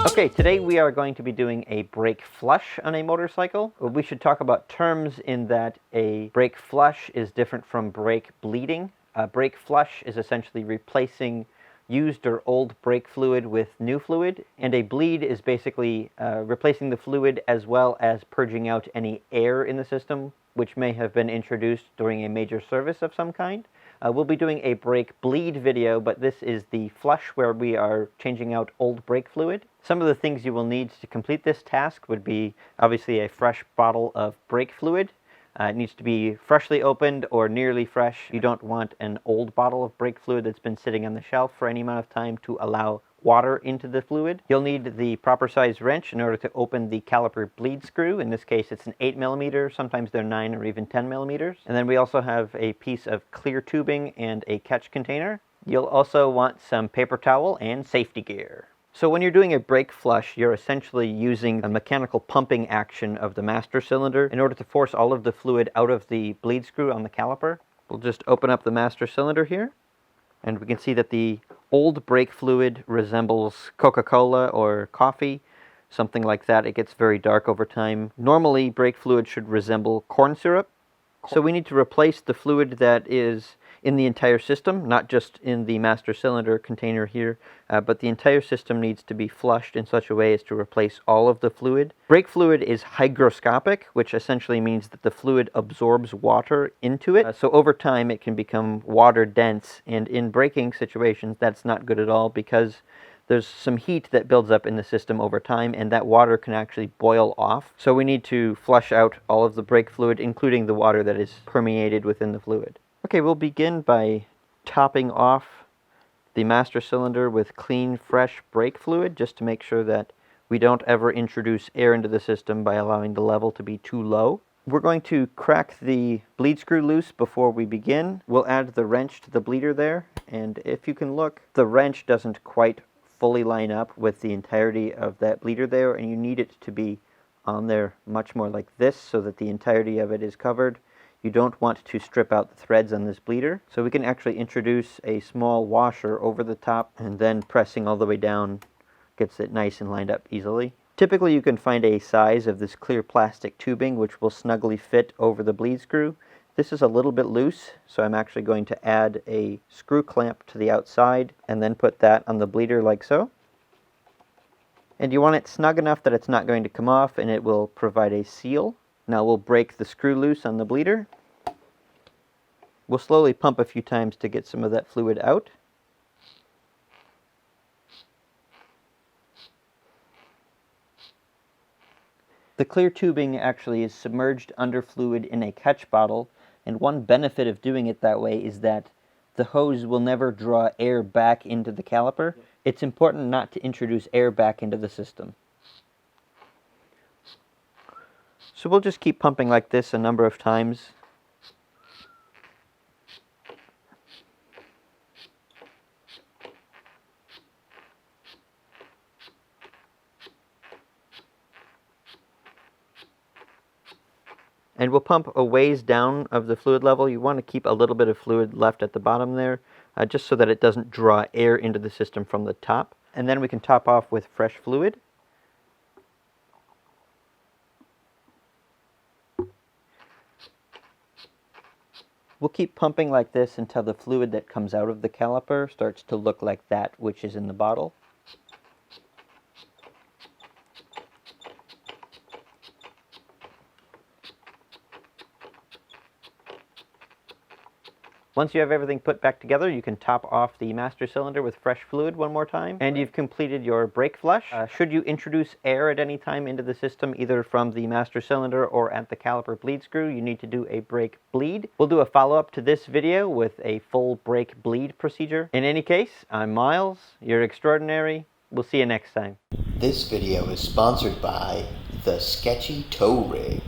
Okay, today we are going to be doing a brake flush on a motorcycle. We should talk about terms in that a brake flush is different from brake bleeding. A brake flush is essentially replacing used or old brake fluid with new fluid, and a bleed is basically replacing the fluid as well as purging out any air in the system which may have been introduced during a major service of some kind. We'll be doing a brake bleed video, but this is the flush where we are changing out old brake fluid. Some of the things you will need to complete this task would be obviously a fresh bottle of brake fluid. It needs to be freshly opened or nearly fresh. You don't want an old bottle of brake fluid that's been sitting on the shelf for any amount of time to allow water into the fluid. You'll need the proper size wrench in order to open the caliper bleed screw. In this case, it's an 8mm, sometimes they're 9 or even 10mm. And then we also have a piece of clear tubing and a catch container. You'll also want some paper towel and safety gear. So when you're doing a brake flush, you're essentially using a mechanical pumping action of the master cylinder in order to force all of the fluid out of the bleed screw on the caliper. We'll just open up the master cylinder here, and we can see that the old brake fluid resembles Coca-Cola or coffee, something like that. It gets very dark over time. Normally, brake fluid should resemble corn syrup. So we need to replace the fluid that is in the entire system, not just in the master cylinder container here, but the entire system needs to be flushed in such a way as to replace all of the fluid. Brake fluid is hygroscopic, which essentially means that the fluid absorbs water into it. So over time it can become water dense, and in braking situations that's not good at all because there's some heat that builds up in the system over time, and that water can actually boil off. So we need to flush out all of the brake fluid, including the water that is permeated within the fluid. Okay, we'll begin by topping off the master cylinder with clean, fresh brake fluid, just to make sure that we don't ever introduce air into the system by allowing the level to be too low. We're going to crack the bleed screw loose before we begin. We'll add the wrench to the bleeder there, and if you can look, the wrench doesn't quite fully line up with the entirety of that bleeder there, and you need it to be on there much more like this so that the entirety of it is covered. You don't want to strip out the threads on this bleeder, so we can actually introduce a small washer over the top, and then pressing all the way down gets it nice and lined up easily. Typically you can find a size of this clear plastic tubing which will snugly fit over the bleed screw. This is a little bit loose, so I'm actually going to add a screw clamp to the outside and then put that on the bleeder like so. And you want it snug enough that it's not going to come off, and it will provide a seal. Now we'll break the screw loose on the bleeder. We'll slowly pump a few times to get some of that fluid out. The clear tubing actually is submerged under fluid in a catch bottle, and one benefit of doing it that way is that the hose will never draw air back into the caliper. It's important not to introduce air back into the system. So we'll just keep pumping like this a number of times. And we'll pump a ways down of the fluid level. You want to keep a little bit of fluid left at the bottom there, just so that it doesn't draw air into the system from the top. And then we can top off with fresh fluid. We'll keep pumping like this until the fluid that comes out of the caliper starts to look like that which is in the bottle. Once you have everything put back together, you can top off the master cylinder with fresh fluid one more time, and you've completed your brake flush. Should you introduce air at any time into the system, either from the master cylinder or at the caliper bleed screw, you need to do a brake bleed. We'll do a follow-up to this video with a full brake bleed procedure. In any case, I'm Miles. You're extraordinary. We'll see you next time. This video is sponsored by the Sketchy Tow Rig.